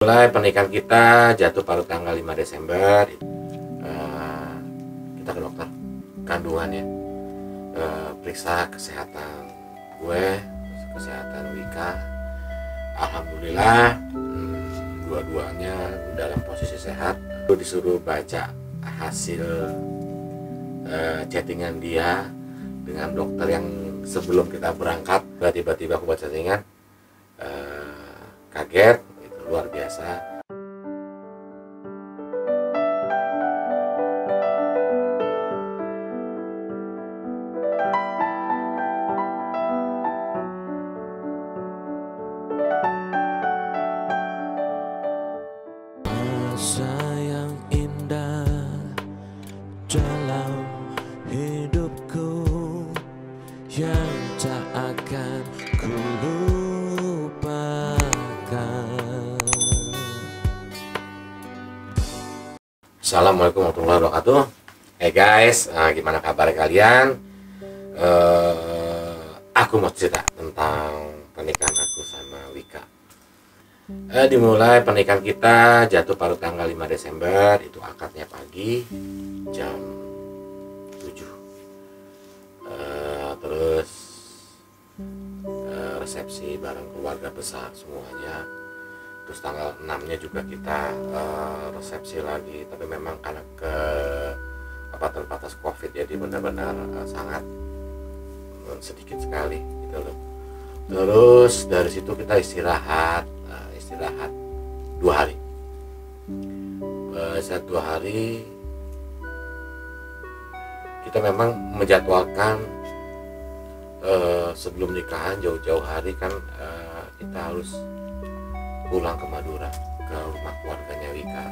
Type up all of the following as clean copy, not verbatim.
Mulai pernikahan kita jatuh pada tanggal 5 Desember. Kita ke dokter kandungan ya, periksa kesehatan gue, kesehatan Wika. Alhamdulillah dua-duanya dalam posisi sehat. Gue disuruh baca hasil chattingan dia dengan dokter yang sebelum kita berangkat. Tiba-tiba aku baca chattingan, kaget, itu luar biasa. Masa yang indah dalam hidupku yang tak akan ku lupakan. Assalamualaikum warahmatullahi wabarakatuh. Hey guys, gimana kabar kalian? Aku mau cerita tentang pernikahan aku sama Wika. Dimulai pernikahan kita jatuh pada tanggal 5 Desember. Itu akadnya pagi jam 7. Terus resepsi bareng keluarga besar semuanya. Terus tanggal 6-nya juga kita resepsi lagi. Tapi memang karena terbatas COVID, jadi benar-benar sangat sedikit sekali gitu loh. Terus dari situ kita istirahat 2 hari. Saat 2 hari kita memang menjadwalkan sebelum nikahan jauh-jauh hari kan, kita harus pulang ke Madura, ke rumah keluarganya Wika,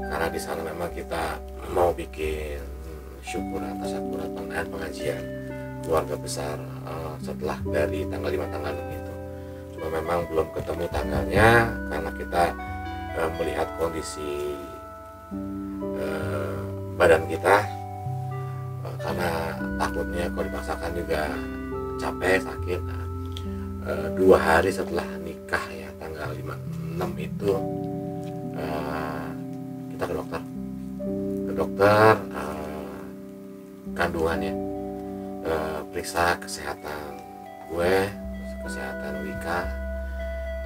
karena di sana memang kita mau bikin syukur atas akurat pengajian keluarga besar setelah dari tanggal 5 tanggal 6 itu. Cuma memang belum ketemu tanggalnya karena kita melihat kondisi badan kita, karena takutnya kalau dipaksakan juga capek, sakit. 2 hari setelah nikah ya, tanggal 5-6 itu kita ke dokter kandungan ya, periksa kesehatan gue, kesehatan Wika.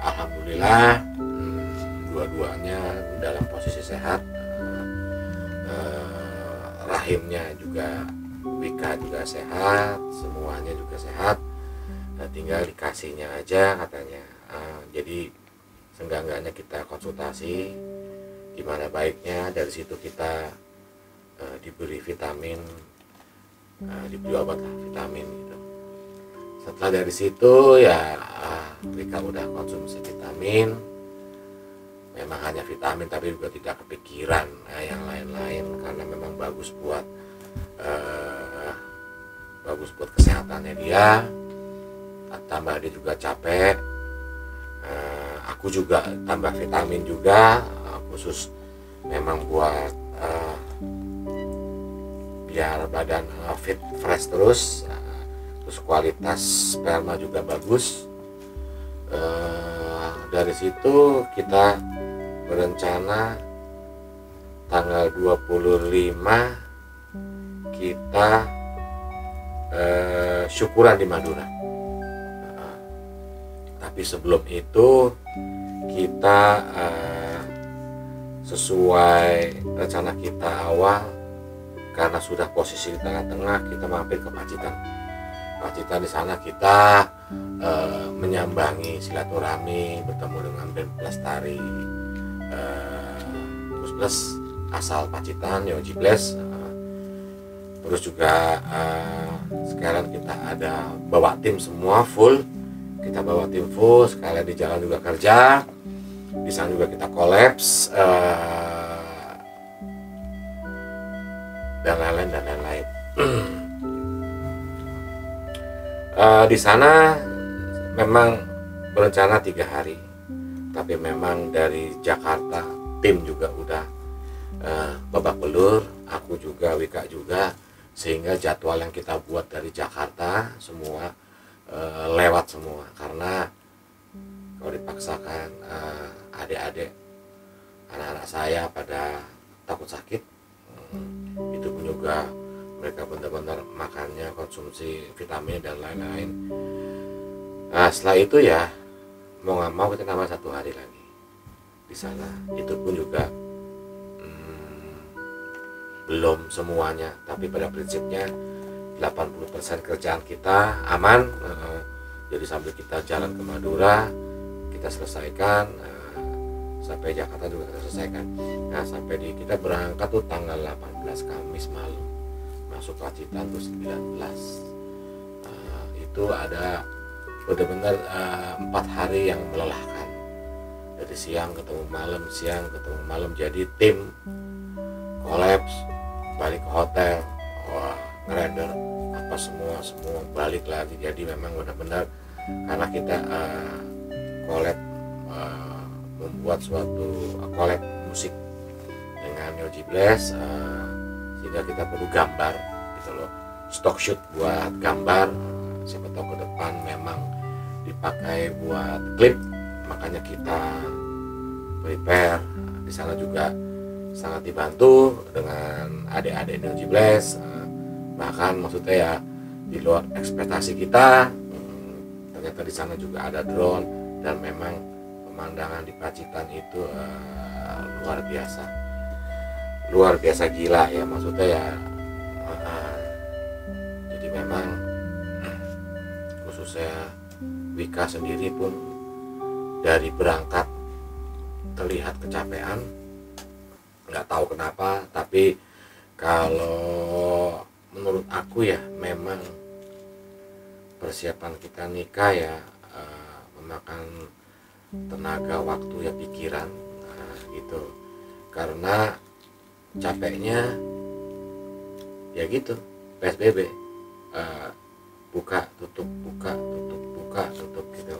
Alhamdulillah dua-duanya dalam posisi sehat. Rahimnya juga Wika juga sehat, semuanya juga sehat. Tinggal dikasihnya aja katanya. Jadi seenggak-enggaknya kita konsultasi gimana baiknya. Dari situ kita diberi vitamin, diberi obat lah, vitamin gitu. Setelah dari situ ya Wika udah konsumsi vitamin. Memang hanya vitamin tapi juga tidak kepikiran yang lain-lain, karena memang bagus buat kesehatannya dia. Tambah dia juga capek, aku juga tambah vitamin juga, khusus memang buat biar badan fit, fresh terus. Terus kualitas sperma juga bagus. Dari situ kita berencana tanggal 25 kita syukuran di Madura. Tapi sebelum itu kita sesuai rencana kita awal, karena sudah posisi di tengah-tengah, kita mampir ke Pacitan. Di sana kita menyambangi silaturahmi, bertemu dengan band pelestari plus asal Pacitan, Yoji Bless. Terus juga sekarang kita ada bawa tim semua full. Kita bawa tim full, sekalian di jalan juga kerja. Di sana juga kita kolaps dan lain-lain. Di sana memang berencana 3 hari, tapi memang dari Jakarta tim juga udah babak belur, aku juga, Wika juga, sehingga jadwal yang kita buat dari Jakarta semua lewat semua. Karena kalau dipaksakan adik-adik anak-anak saya pada takut sakit. Itu pun juga mereka benar-benar makannya, konsumsi vitamin dan lain-lain. Nah setelah itu ya mau nggak mau kita nambah 1 hari lagi di sana. Itu pun juga belum semuanya, tapi pada prinsipnya 80% kerjaan kita aman. Jadi sambil kita jalan ke Madura kita selesaikan, sampai Jakarta juga kita selesaikan. Nah sampai kita berangkat tuh tanggal 18 Kamis malam, masuk Pacitan tuh 19. Itu ada benar-benar 4 hari yang melelahkan, dari siang ketemu malam, siang ketemu malam. Jadi tim kolaps, balik ke hotel, wah ngerender apa semua balik lagi. Jadi memang benar-benar karena kita collab, membuat suatu collab musik dengan Yoji Bless, sehingga kita perlu gambar gitu loh, stock shoot buat gambar. Siapa tahu ke depan memang dipakai buat klip, makanya kita prepare. Di sana juga sangat dibantu dengan adik-adik Yoji Bless, bahkan maksudnya ya di luar ekspektasi kita. Ternyata di sana juga ada drone dan memang pemandangan di Pacitan itu luar biasa gila ya, maksudnya ya. Jadi memang khususnya Wika sendiri pun dari berangkat terlihat kecapean, nggak tahu kenapa. Tapi kalau menurut aku ya memang persiapan kita nikah ya memakan tenaga, waktu ya, pikiran, gitu. Karena capeknya ya gitu, PSBB, buka tutup gitu,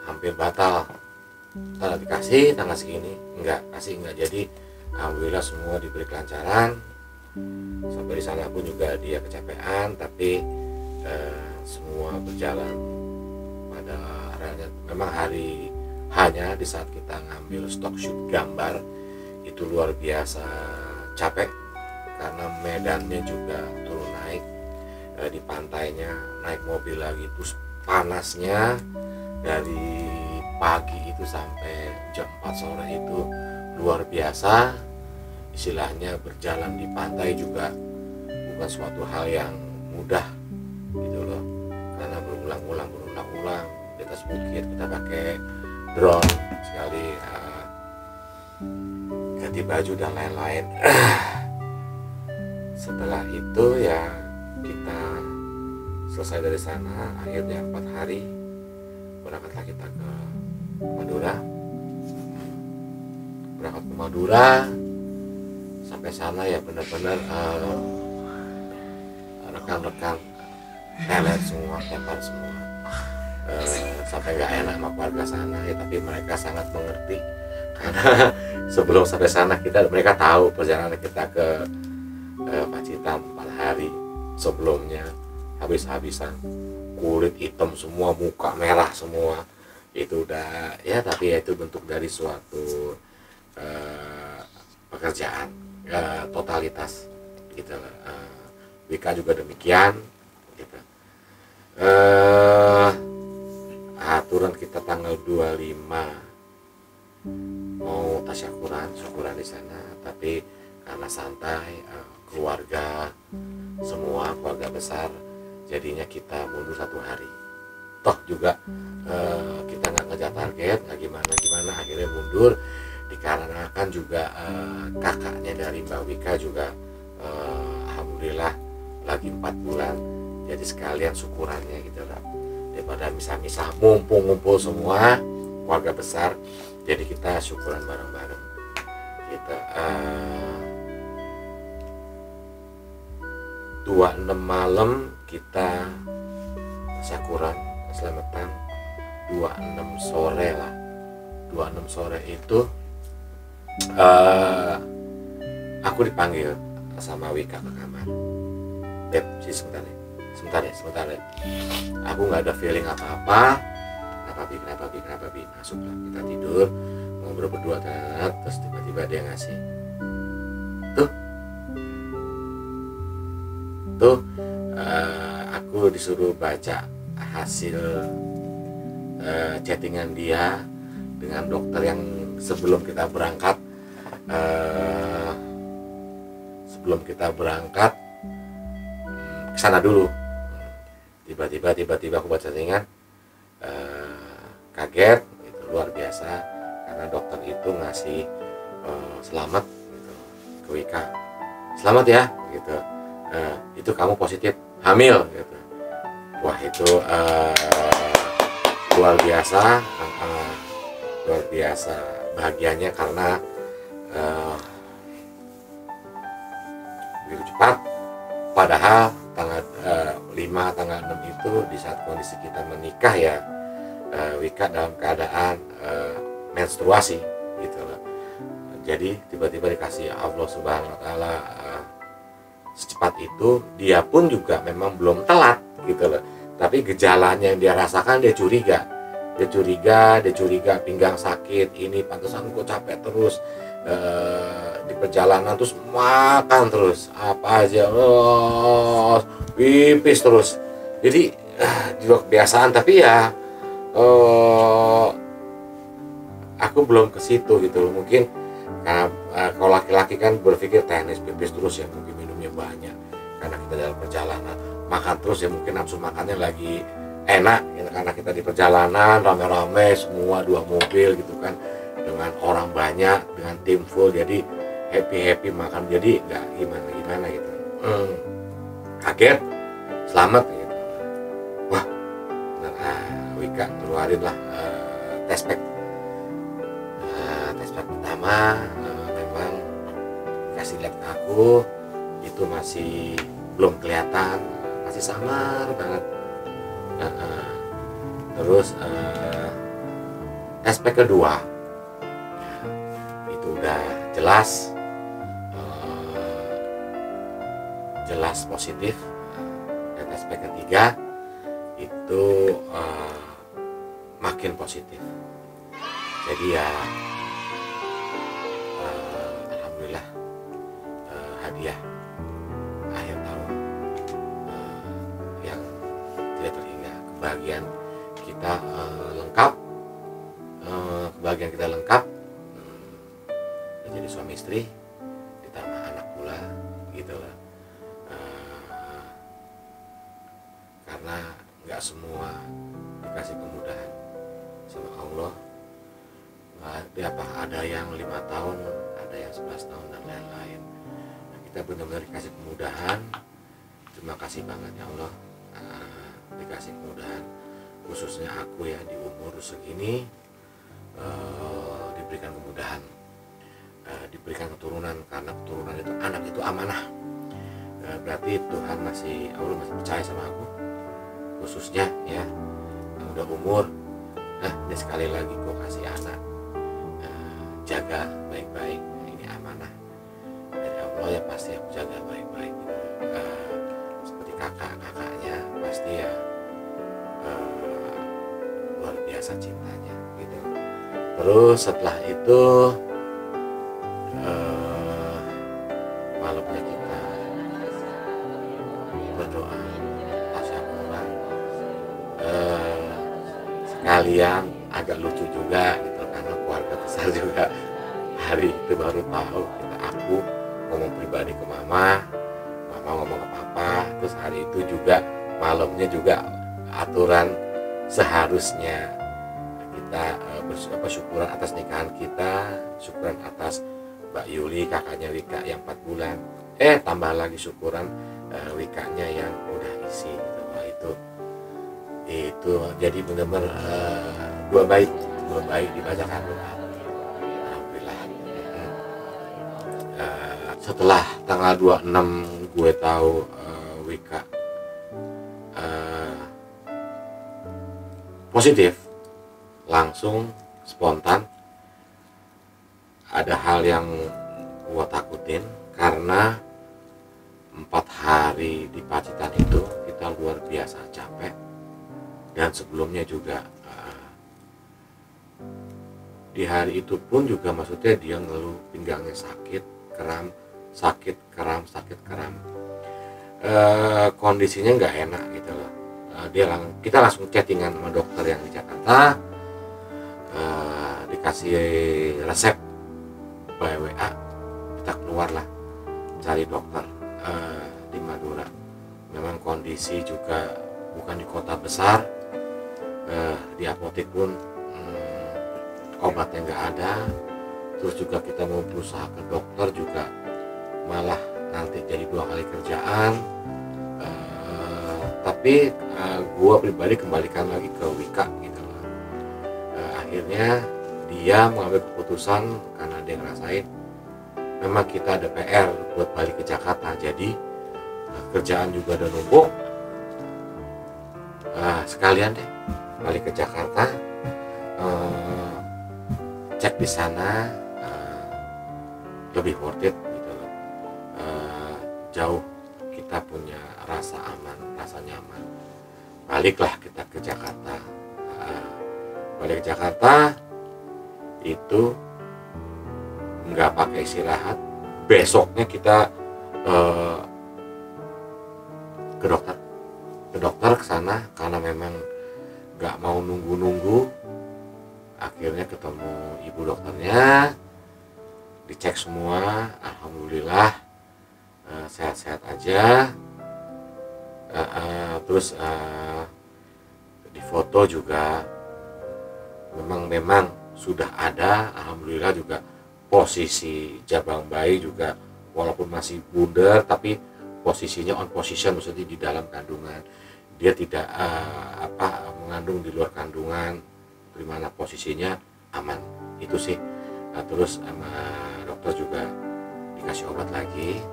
hampir batal. Kalau dikasih tanggal segini enggak jadi. Alhamdulillah semua diberi kelancaran. Sampai di sana pun juga dia kecapean, tapi semua berjalan pada arahnya. Memang hanya di saat kita ngambil stock shoot gambar itu luar biasa capek, karena medannya juga turun naik, di pantainya naik mobil lagi, terus panasnya dari pagi itu sampai jam 4 sore itu luar biasa. Istilahnya berjalan di pantai juga bukan suatu hal yang mudah gitu loh, karena berulang-ulang di atas bukit kita pakai drone sekali, ganti baju dan lain-lain. Setelah itu ya kita selesai dari sana, akhirnya 4 hari berangkatlah kita ke Madura. Berangkat ke Madura, sampai sana ya benar-benar rekan-rekan teler semua, tepar semua, sampai nggak enak sama keluarga sana ya. Tapi mereka sangat mengerti, karena sebelum sampai sana mereka tahu perjalanan kita ke Pacitan 4 hari sebelumnya habis-habisan, kulit hitam semua, muka merah semua. Itu udah ya, tapi ya itu bentuk dari suatu pekerjaan totalitas gitu. Wika juga demikian gitu. Aturan kita tanggal 25 mau syukuran di sana, tapi karena santai, keluarga semua, keluarga besar, jadinya kita mundur 1 hari. Toh juga kita nggak ngejar target, nggak gimana, akhirnya mundur. Dikarenakan juga kakaknya dari Mbak Wika juga alhamdulillah lagi 4 bulan, jadi sekalian syukurannya gitu lah, daripada misah-misah, mumpung ngumpul semua keluarga besar, jadi kita syukuran bareng-bareng gitu. 26 malam kita syukuran selamatan, 26 sore lah. 26 sore itu aku dipanggil sama Wika ke kamar. Beb, sebentar ya. Aku nggak ada feeling apa-apa. Kenapa bi? Masuklah, kita tidur. ngobrol berdua, terus tiba-tiba dia ngasih tuh aku disuruh baca hasil chattingan dia dengan dokter yang sebelum kita berangkat ke sana dulu. Tiba-tiba aku baca chattingan, kaget gitu, luar biasa, karena dokter itu ngasih selamat gitu ke Wika, selamat ya gitu, itu kamu positif hamil gitu. Wah itu luar biasa bahagianya, karena begitu cepat. Padahal tanggal 5 tanggal 6 itu di saat kondisi kita menikah ya, Wika dalam keadaan menstruasi gitu loh. Jadi tiba-tiba dikasih Allah Subhanahu wa taala secepat itu. Dia pun juga memang belum telat gitu loh, tapi gejalanya yang dia rasakan, dia curiga pinggang sakit, ini pantesan kok capek terus di perjalanan, terus makan terus apa aja, pipis terus. Jadi juga kebiasaan, tapi ya aku belum ke situ gitu loh. Mungkin karena kalau laki-laki kan berpikir teknis, pipis terus ya mungkin minumnya banyak, karena kita dalam perjalanan. Makan terus ya mungkin nafsu makannya lagi enak ya, karena kita di perjalanan rame-rame semua, 2 mobil gitu kan, dengan orang banyak, dengan tim full, jadi happy makan, jadi nggak gimana gitu. Kaget, selamat gitu. Wah, Wika keluarin lah test pack pertama. Memang kasih lihat ke aku itu masih belum kelihatan, masih samar banget. Terus test pack kedua itu udah jelas positif. Dan test pack ketiga itu makin positif. Jadi ya alhamdulillah, hadiah akhir tahun yang tidak terhingga. Kebahagiaan kita lengkap, menjadi suami istri, ditambah anak pula gitu lah. Karena nggak semua dikasih kemudahan sama Allah. Ada yang 5 tahun, ada yang 11 tahun dan lain-lain. Nah, kita benar-benar dikasih kemudahan. Terima kasih banget ya Allah, dikasih kemudahan, khususnya aku ya di umur segini, diberikan kemudahan, diberikan keturunan, karena keturunan itu, anak itu amanah. Berarti Tuhan Allah masih percaya sama aku, khususnya ya yang udah umur. Nah, ini sekali lagi kok kasih anak, jaga baik-baik, ini amanah dari Allah ya, pasti aku jaga baik-baik. Seperti kakaknya pasti ya luar biasa cintanya gitu. Terus setelah itu malamnya kita berdoa tasyakuran, sekalian agak lucu juga gitu, karena keluarga besar juga hari itu baru tahu aku ngomong pribadi ke mama ngomong ke papa. Terus hari itu juga malamnya juga aturan seharusnya kita syukuran atas nikahan kita, syukuran atas Mbak Yuli kakaknya Wika yang 4 bulan, tambah lagi syukuran Wikanya yang udah isi gitu. Wah, itu jadi benar-benar dua baik dibacakan doa. Alhamdulillah. Setelah tanggal 26 gue tahu Wika positif, langsung spontan ada hal yang gue takutin, karena 4 hari di Pacitan itu kita luar biasa capek, dan sebelumnya juga Di hari itu pun juga maksudnya dia ngeluh pinggangnya sakit, kram, sakit, kram, sakit, kram. Kondisinya nggak enak gitu loh. Kita langsung chattingan sama dokter yang di Jakarta, dikasih resep by WA, kita keluarlah cari dokter di Madura. Memang kondisi juga bukan di kota besar, di apotek pun obatnya nggak ada. Terus juga kita mau berusaha ke dokter juga malah nanti jadi 2 kali kerjaan. Tapi gue pribadi kembalikan lagi ke Wika gitu loh. Akhirnya dia mengambil keputusan karena dia ngerasain memang kita ada PR buat balik ke Jakarta, jadi kerjaan juga udah numpuk. Sekalian deh balik ke Jakarta, cek di sana, lebih worth it gitu loh. Jauh kita punya rasa aman, rasa nyaman. Baliklah kita ke Jakarta. Balik ke Jakarta itu nggak pakai istirahat, besoknya kita ke dokter ke sana karena memang nggak mau nunggu. Akhirnya ketemu ibu dokternya, dicek semua, alhamdulillah sehat-sehat aja. Terus di foto juga memang sudah ada, alhamdulillah juga posisi jabang bayi juga walaupun masih bundar tapi posisinya on position, maksudnya di dalam kandungan, dia tidak mengandung di luar kandungan, di mana posisinya aman itu sih. Terus sama dokter juga dikasih obat lagi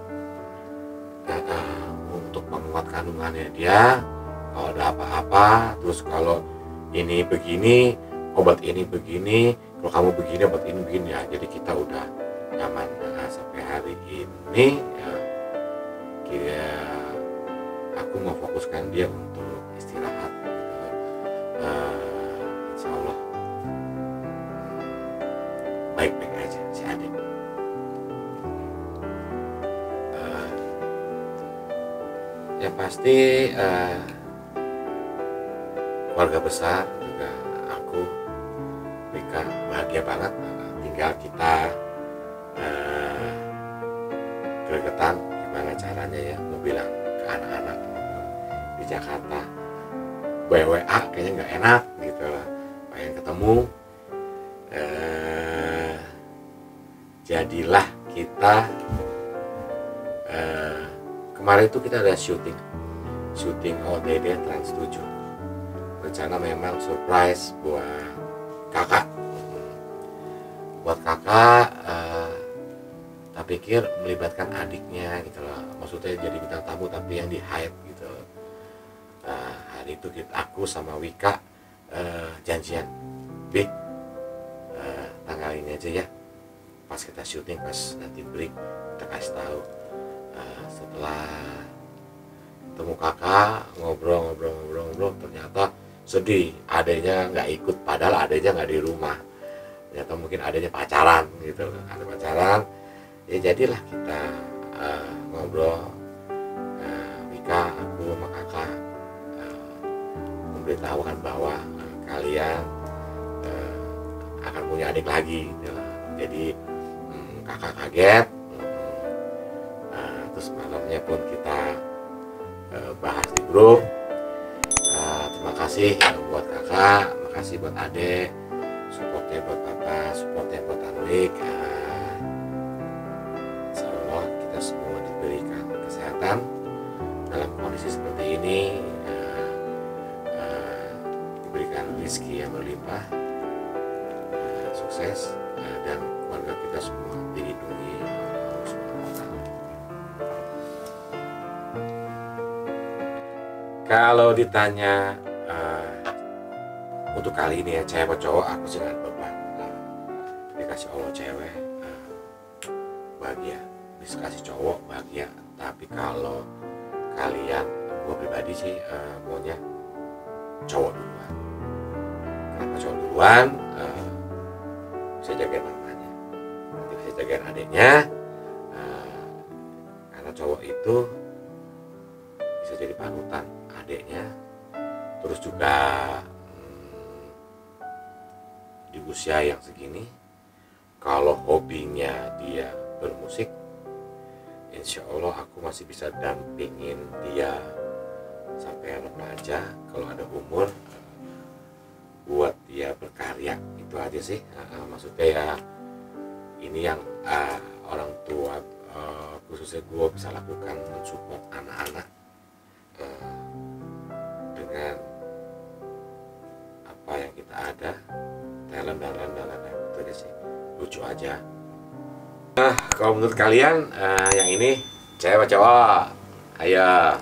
untuk menguat kandungannya dia kalau ada apa-apa. Terus kalau ini begini, obat ini begini, kalau kamu begini, obat ini begini ya. Jadi kita udah nyaman. Sampai hari ini ya, aku mau fokuskan dia untuk istirahat gitu. Insya Allah baik-baik aja si adik. Yang pasti keluarga besar juga aku, Rika, bahagia banget. Tinggal kita gregetan gimana caranya ya, mau bilang ke anak-anak di Jakarta WA kayaknya nggak enak gitu lah, pengen ketemu. Jadilah kita kemarin itu kita ada syuting ODD Trans 7. Rencana memang surprise buat kakak. Tak pikir melibatkan adiknya gitu loh. Maksudnya jadi bintang tamu tapi yang di hide gitu. Hari itu aku sama Wika janjian, Bik, tanggal ini aja ya. Pas kita syuting, pas nanti break kita kasih tahu. Setelah ketemu kakak, ngobrol, ternyata sedih, adanya nggak ikut, padahal adanya nggak di rumah. Ternyata mungkin adanya pacaran gitu, ada pacaran. Ya jadilah kita ngobrol, Wika, aku sama kakak memberitahukan bahwa kalian akan punya adik lagi gitu. Jadi kakak kaget. Terus malamnya pun kita bahas di grup. Terima kasih buat kakak, makasih buat adek, supportnya buat papa, supportnya buat Anwik. Insya Allah kita semua diberikan kesehatan dalam kondisi seperti ini, diberikan rezeki yang berlimpah, sukses, dan keluarga kita semua dilindungi oleh Allah Subhanahu wa Ta'ala. Kalau ditanya untuk kali ini ya, cewek atau cowok, aku sih nggak beban. Dikasih Allah cewek bahagia, dikasih cowok bahagia. Tapi kalau kalian, gue pribadi sih maunya cowok duluan. Kenapa cowok duluan? bisa jagain mamanya, nanti bisa jagain adiknya. Karena cowok itu bisa jadi panutan adiknya. Terus juga di usia yang segini, kalau hobinya dia bermusik, insya Allah aku masih bisa dampingin dia sampai remaja. Kalau ada umur, buat dia berkarya, itu aja sih. Maksudnya ya ini yang orang tua, khususnya gue bisa lakukan, mensupport anak-anak dengan apa yang kita ada, talent itu aja sih, lucu aja. Kalau menurut kalian yang ini cewek cowok? Ayo.